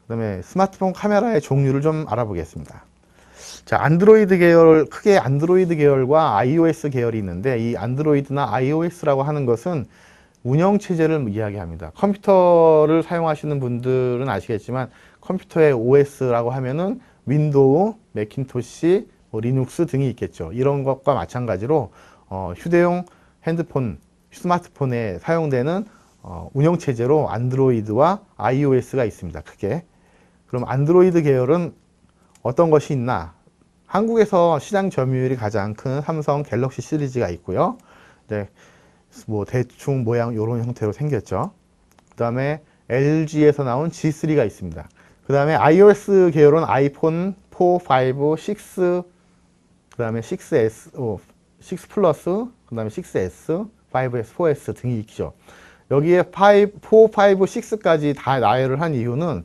그다음에 스마트폰 카메라의 종류를 좀 알아보겠습니다. 자, 안드로이드 계열, 크게 안드로이드 계열과 iOS 계열이 있는데, 이 안드로이드나 iOS라고 하는 것은 운영체제를 이야기합니다. 컴퓨터를 사용하시는 분들은 아시겠지만, 컴퓨터의 OS라고 하면은 윈도우, 매킨토시, 뭐 리눅스 등이 있겠죠. 이런 것과 마찬가지로 휴대용 핸드폰, 스마트폰에 사용되는 운영체제로 안드로이드와 iOS가 있습니다. 크게. 그럼 안드로이드 계열은 어떤 것이 있나? 한국에서 시장 점유율이 가장 큰 삼성 갤럭시 시리즈가 있고요. 이제 뭐 대충 모양 이런 형태로 생겼죠. 그 다음에 LG에서 나온 G3가 있습니다. 그 다음에 iOS 계열은 아이폰 4, 5, 6, 그 다음에 6S, 6 플러스, 그 다음에 6S, 5S, 4S 등이 있죠. 여기에 5, 4, 5, 6까지 다 나열을 한 이유는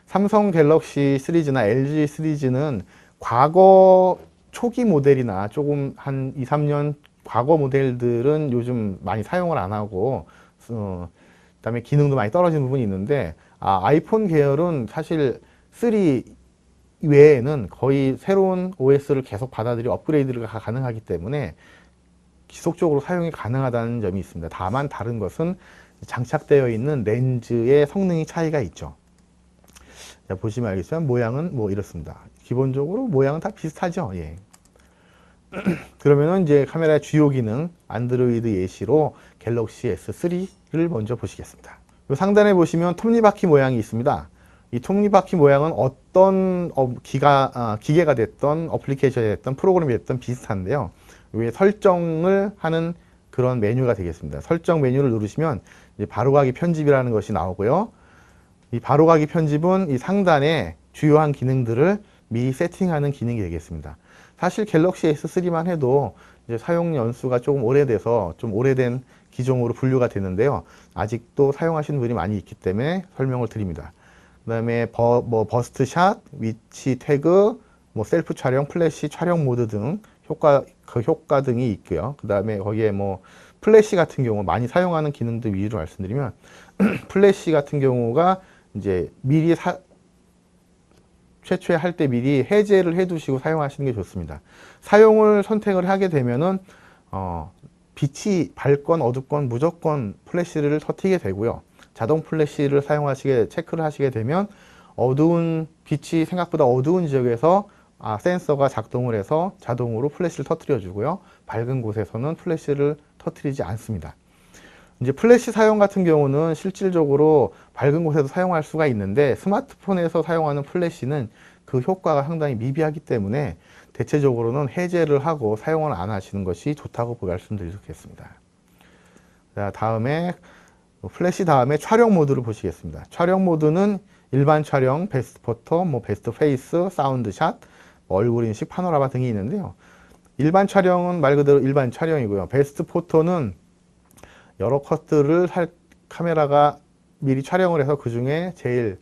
삼성 갤럭시 시리즈나 LG 시리즈는 과거 초기 모델이나 조금 한 2, 3년 과거 모델들은 요즘 많이 사용을 안 하고, 그다음에 기능도 많이 떨어지는 부분이 있는데, 아이폰 계열은 사실 3 외에는 거의 새로운 OS를 계속 받아들이 업그레이드가 가능하기 때문에 지속적으로 사용이 가능하다는 점이 있습니다. 다만 다른 것은 장착되어 있는 렌즈의 성능이 차이가 있죠. 자, 보시면 알겠지만 모양은 뭐 이렇습니다. 기본적으로 모양은 다 비슷하죠. 예. 그러면은 이제 카메라의 주요 기능 안드로이드 예시로 갤럭시 S3를 먼저 보시겠습니다. 요 상단에 보시면 톱니바퀴 모양이 있습니다. 이 톱니바퀴 모양은 어떤 기계가 됐던 어플리케이션이 됐던 프로그램이 됐던 비슷한데요. 위에 설정을 하는 그런 메뉴가 되겠습니다. 설정 메뉴를 누르시면 이제 바로가기 편집이라는 것이 나오고요. 이 바로가기 편집은 이 상단에 주요한 기능들을 미리 세팅하는 기능이 되겠습니다. 사실 갤럭시 S3만 해도 이제 사용 연수가 조금 오래돼서 좀 오래된 기종으로 분류가 되는데요. 아직도 사용하시는 분이 많이 있기 때문에 설명을 드립니다. 그 다음에 버스트 샷, 위치 태그, 뭐 셀프 촬영, 플래시 촬영 모드 등 그 효과 등이 있고요. 그 다음에 거기에 뭐 플래시 같은 경우 많이 사용하는 기능들 위주로 말씀드리면 플래시 같은 경우가 이제 미리 최초에 할 때 미리 해제를 해 두시고 사용하시는 게 좋습니다. 사용을 선택을 하게 되면은 빛이 밝건 어둡건 무조건 플래시를 터트리게 되고요. 자동 플래시를 체크를 하시게 되면 어두운 빛이 생각보다 어두운 지역에서 센서가 작동을 해서 자동으로 플래시를 터트려 주고요. 밝은 곳에서는 플래시를 터트리지 않습니다. 이제 플래시 사용 같은 경우는 실질적으로 밝은 곳에서 사용할 수가 있는데 스마트폰에서 사용하는 플래시는 그 효과가 상당히 미비하기 때문에 대체적으로는 해제를 하고 사용을 안 하시는 것이 좋다고 말씀드리겠습니다. 자, 다음에 플래시 다음에 촬영 모드를 보시겠습니다. 촬영 모드는 일반 촬영, 베스트 포토, 뭐 베스트 페이스, 사운드 샷, 얼굴 인식, 파노라마 등이 있는데요. 일반 촬영은 말 그대로 일반 촬영이고요. 베스트 포토는 여러 컷들을 카메라가 미리 촬영을 해서 그 중에 제일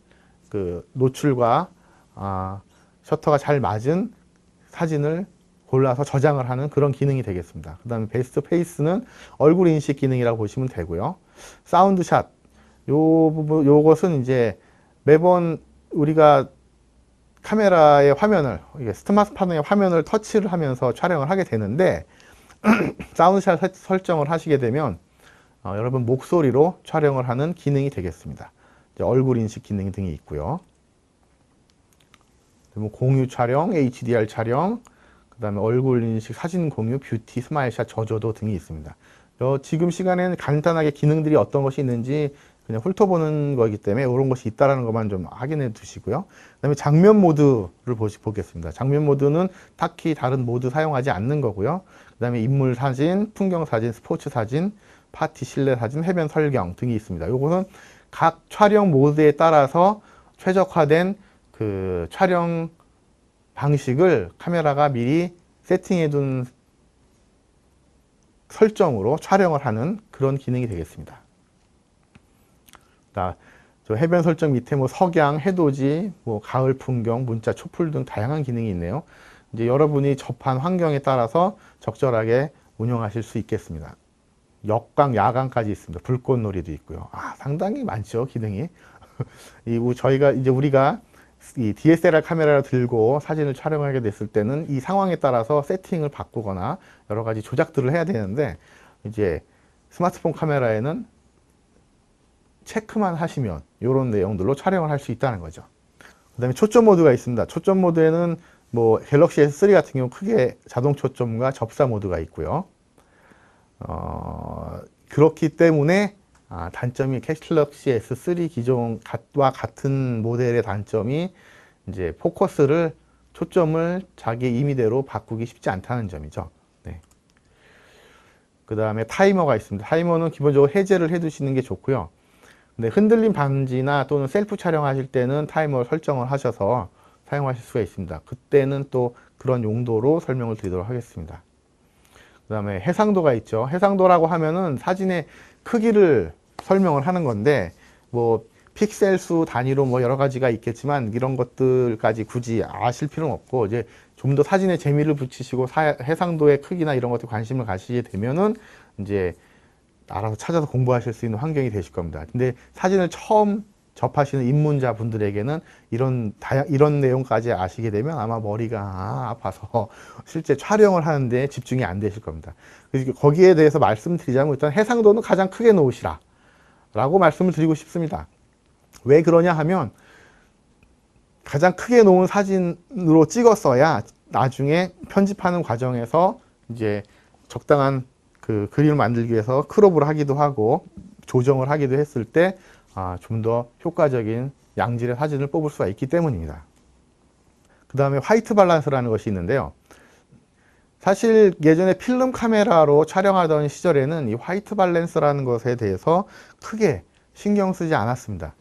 그 노출과 셔터가 잘 맞은 사진을 골라서 저장을 하는 그런 기능이 되겠습니다. 그 다음에 베스트 페이스는 얼굴 인식 기능이라고 보시면 되고요. 사운드 샷, 요것은 이제 매번 우리가 카메라의 화면을, 스마트폰의 화면을 터치를 하면서 촬영을 하게 되는데, 사운드 샷 설정을 하시게 되면 여러분 목소리로 촬영을 하는 기능이 되겠습니다. 얼굴 인식 기능 등이 있고요. 공유 촬영, HDR 촬영, 그 다음에 얼굴 인식 사진 공유, 뷰티, 스마일샷, 저조도 등이 있습니다. 지금 시간에는 간단하게 기능들이 어떤 것이 있는지 그냥 훑어보는 거기 때문에 이런 것이 있다는 것만 좀 확인해 두시고요. 그 다음에 장면 모드를 보겠습니다. 장면 모드는 딱히 다른 모드 사용하지 않는 거고요. 그 다음에 인물 사진, 풍경 사진, 스포츠 사진, 파티 실내 사진, 해변 설경 등이 있습니다. 요거는 각 촬영 모드에 따라서 최적화된 그 촬영 방식을 카메라가 미리 세팅해 둔 설정으로 촬영을 하는 그런 기능이 되겠습니다. 저 해변 설정 밑에 뭐 석양, 해돋이, 뭐 가을 풍경, 문자, 촛불 등 다양한 기능이 있네요. 이제 여러분이 접한 환경에 따라서 적절하게 운영하실 수 있겠습니다. 역광, 야광까지 있습니다. 불꽃놀이도 있고요. 상당히 많죠, 기능이. 우리가 이 DSLR 카메라를 들고 사진을 촬영하게 됐을 때는 이 상황에 따라서 세팅을 바꾸거나 여러 가지 조작들을 해야 되는데, 이제 스마트폰 카메라에는 체크만 하시면 이런 내용들로 촬영을 할 수 있다는 거죠. 그 다음에 초점 모드가 있습니다. 초점 모드에는 뭐 갤럭시 S3 같은 경우 크게 자동 초점과 접사 모드가 있고요. 그렇기 때문에 단점이 갤럭시 S3 기종과 같은 모델의 단점이 이제 포커스를, 초점을 자기 임의대로 바꾸기 쉽지 않다는 점이죠. 네. 그 다음에 타이머가 있습니다. 타이머는 기본적으로 해제를 해 두시는 게 좋고요. 근데 흔들림 방지나 또는 셀프 촬영하실 때는 타이머를 설정을 하셔서 사용하실 수가 있습니다. 그때는 또 그런 용도로 설명을 드리도록 하겠습니다. 그 다음에 해상도가 있죠. 해상도라고 하면은 사진의 크기를 설명을 하는 건데, 뭐 픽셀 수 단위로 뭐 여러 가지가 있겠지만 이런 것들까지 굳이 아실 필요는 없고, 이제 좀 더 사진에 재미를 붙이시고 해상도의 크기나 이런 것에 관심을 가시게 되면은 이제 알아서 찾아서 공부하실 수 있는 환경이 되실 겁니다. 근데 사진을 처음 접하시는 입문자 분들에게는 이런 내용까지 아시게 되면 아마 머리가 아파서 실제 촬영을 하는데 집중이 안 되실 겁니다. 그래서 거기에 대해서 말씀드리자면, 일단 해상도는 가장 크게 놓으시라 라고 말씀을 드리고 싶습니다. 왜 그러냐 하면, 가장 크게 놓은 사진으로 찍었어야 나중에 편집하는 과정에서 이제 적당한 그 그림을 만들기 위해서 크롭을 하기도 하고 조정을 하기도 했을 때 좀 더 효과적인 양질의 사진을 뽑을 수가 있기 때문입니다. 그 다음에 화이트 밸런스라는 것이 있는데요. 사실 예전에 필름 카메라로 촬영하던 시절에는 이 화이트 밸런스라는 것에 대해서 크게 신경 쓰지 않았습니다.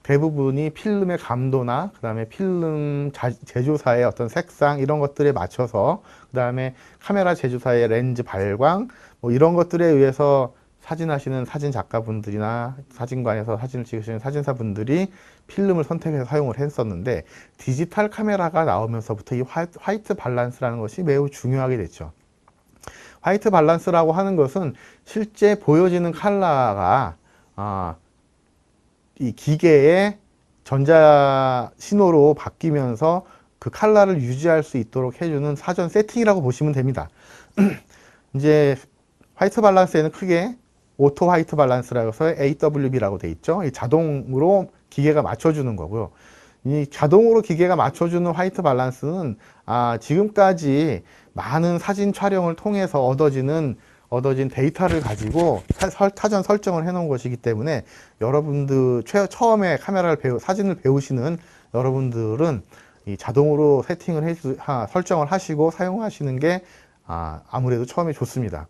대부분이 필름의 감도나 그 다음에 필름 제조사의 어떤 색상 이런 것들에 맞춰서, 그 다음에 카메라 제조사의 렌즈 발광 뭐 이런 것들에 의해서 사진하시는 사진 작가분들이나 사진관에서 사진을 찍으시는 사진사분들이 필름을 선택해서 사용을 했었는데, 디지털 카메라가 나오면서부터 이 화이트 밸런스라는 것이 매우 중요하게 됐죠. 화이트 밸런스라고 하는 것은 실제 보여지는 컬러가 이 기계의 전자 신호로 바뀌면서 그 컬러를 유지할 수 있도록 해주는 사전 세팅이라고 보시면 됩니다. 이제 화이트 밸런스에는 크게 오토 화이트 밸런스라고 해서 AWB라고 돼 있죠. 이 자동으로 기계가 맞춰주는 거고요. 이 자동으로 기계가 맞춰주는 화이트 밸런스는 지금까지 많은 사진 촬영을 통해서 얻어진 데이터를 가지고 사전 설정을 해 놓은 것이기 때문에, 여러분들 처음에 사진을 배우시는 여러분들은 이 자동으로 설정을 하시고 사용하시는 게 아무래도 처음에 좋습니다.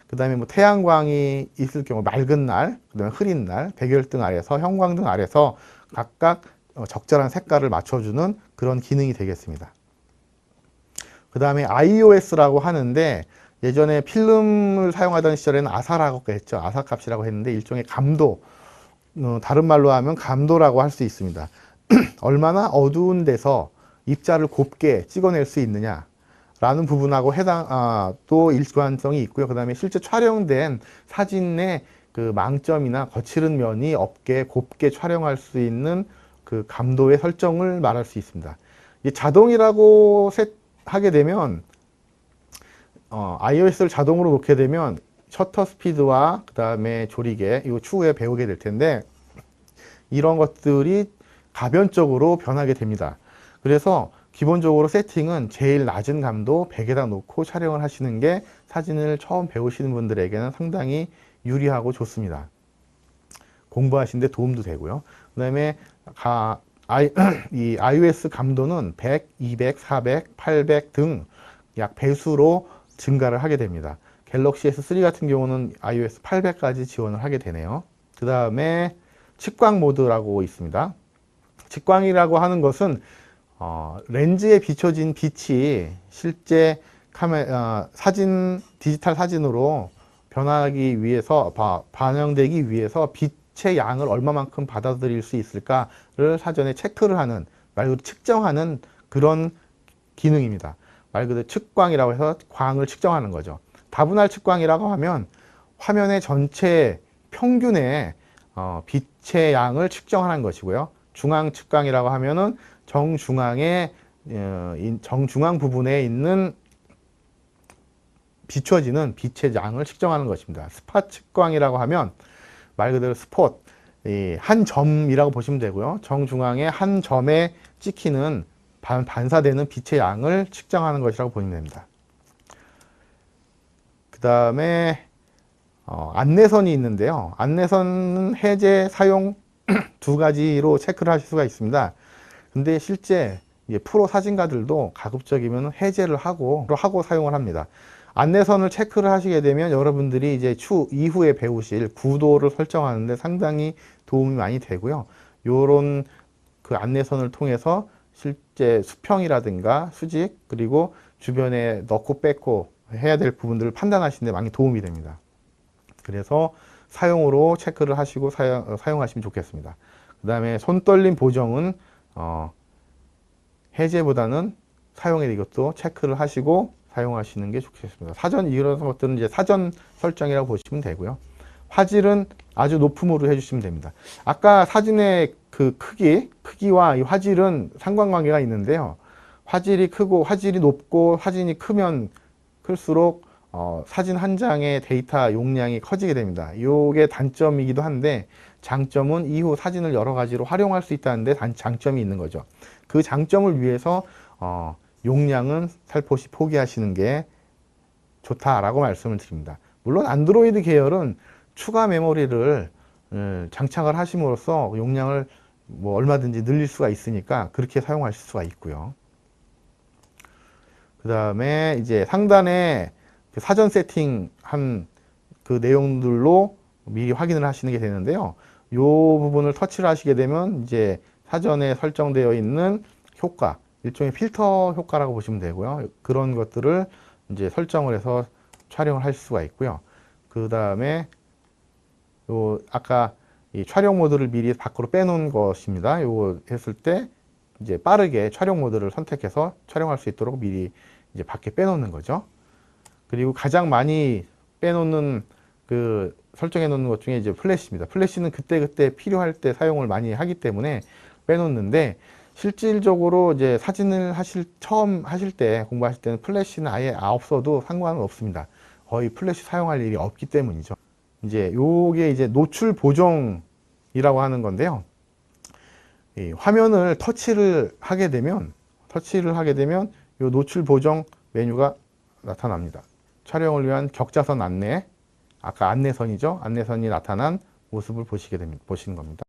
그 다음에 뭐 태양광이 있을 경우 맑은 날, 그 다음에 흐린 날, 백열등 아래서, 형광등 아래서 각각 적절한 색깔을 맞춰주는 그런 기능이 되겠습니다. 그 다음에 iOS라고 하는데, 예전에 필름을 사용하던 시절에는 아사라고 했죠. 아사값이라고 했는데 일종의 감도, 다른 말로 하면 감도라고 할 수 있습니다. 얼마나 어두운 데서 입자를 곱게 찍어낼 수 있느냐 라는 부분하고 또 일관성이 있고요. 그 다음에 실제 촬영된 사진의 그 망점이나 거칠은 면이 없게 곱게 촬영할 수 있는 그 감도의 설정을 말할 수 있습니다. 이 자동이라고 하게 되면, iOS를 자동으로 놓게 되면 셔터 스피드와 그 다음에 조리개, 이거 추후에 배우게 될 텐데, 이런 것들이 가변적으로 변하게 됩니다. 그래서 기본적으로 세팅은 제일 낮은 감도 100에다 놓고 촬영을 하시는 게 사진을 처음 배우시는 분들에게는 상당히 유리하고 좋습니다. 공부하시는 데 도움도 되고요. 그 다음에 이 iOS 감도는 100, 200, 400, 800 등 약 배수로 증가를 하게 됩니다. 갤럭시 S3 같은 경우는 iOS 800까지 지원을 하게 되네요. 그 다음에 측광 모드라고 있습니다. 측광이라고 하는 것은 렌즈에 비춰진 빛이 실제 디지털 사진으로 변하기 위해서, 반영되기 위해서 빛의 양을 얼마만큼 받아들일 수 있을까를 사전에 체크를 하는, 말 그대로 측정하는 그런 기능입니다. 말 그대로 측광이라고 해서 광을 측정하는 거죠. 다분할 측광이라고 하면 화면의 전체 평균의 빛의 양을 측정하는 것이고요. 중앙 측광이라고 하면은 정중앙에 정중앙 부분에 있는 비춰지는 빛의 양을 측정하는 것입니다. 스팟 측광이라고 하면 말 그대로 스폿, 한 점이라고 보시면 되고요. 정중앙에 한 점에 찍히는 반사되는 빛의 양을 측정하는 것이라고 보시면 됩니다. 그 다음에 안내선이 있는데요. 안내선은 해제, 사용 두 가지로 체크를 하실 수가 있습니다. 근데 실제 프로 사진가들도 가급적이면 해제를 하고 사용을 합니다. 안내선을 체크를 하시게 되면 여러분들이 이제 이후에 배우실 구도를 설정하는데 상당히 도움이 많이 되고요. 요런 그 안내선을 통해서 실제 수평이라든가 수직 그리고 주변에 넣고 뺏고 해야 될 부분들을 판단하시는 데 많이 도움이 됩니다. 그래서 사용으로 체크를 하시고 사용하시면 좋겠습니다. 그 다음에 손떨림 보정은 해제보다는 사용에 이것도 체크를 하시고 사용하시는 게 좋겠습니다. 사전 이런 것들은 이제 사전 설정이라고 보시면 되고요. 화질은 아주 높음으로 해주시면 됩니다. 아까 사진의 그 크기와 이 화질은 상관관계가 있는데요. 화질이 크고 화질이 높고 사진이 크면 클수록 사진 한 장의 데이터 용량이 커지게 됩니다. 이게 단점이기도 한데 장점은 이후 사진을 여러 가지로 활용할 수 있다는데 장점이 있는 거죠. 그 장점을 위해서 용량은 살포시 포기하시는 게 좋다라고 말씀을 드립니다. 물론 안드로이드 계열은 추가 메모리를 장착을 하심으로써 용량을 뭐 얼마든지 늘릴 수가 있으니까 그렇게 사용하실 수가 있고요. 그 다음에 이제 상단에 사전 세팅한 그 내용들로 미리 확인을 하시는 게 되는데요. 이 부분을 터치를 하시게 되면 이제 사전에 설정되어 있는 효과, 일종의 필터 효과라고 보시면 되고요. 그런 것들을 이제 설정을 해서 촬영을 할 수가 있고요. 그 다음에 요 아까 이 촬영 모드를 미리 밖으로 빼놓은 것입니다. 요거 했을 때 이제 빠르게 촬영 모드를 선택해서 촬영할 수 있도록 미리 이제 밖에 빼놓는 거죠. 그리고 가장 많이 빼놓는 그 설정해 놓는 것 중에 이제 플래시입니다. 플래시는 그때그때 필요할 때 사용을 많이 하기 때문에 빼놓는데 실질적으로 이제 사진을 처음 하실 때 공부하실 때는 플래시는 아예 없어도 상관은 없습니다. 거의 플래시 사용할 일이 없기 때문이죠. 이제 요게 이제 노출 보정이라고 하는 건데요. 이 화면을 터치를 하게 되면 요 노출 보정 메뉴가 나타납니다. 촬영을 위한 격자선 안내, 아까 안내선이죠. 안내선이 나타난 모습을 보시는 겁니다.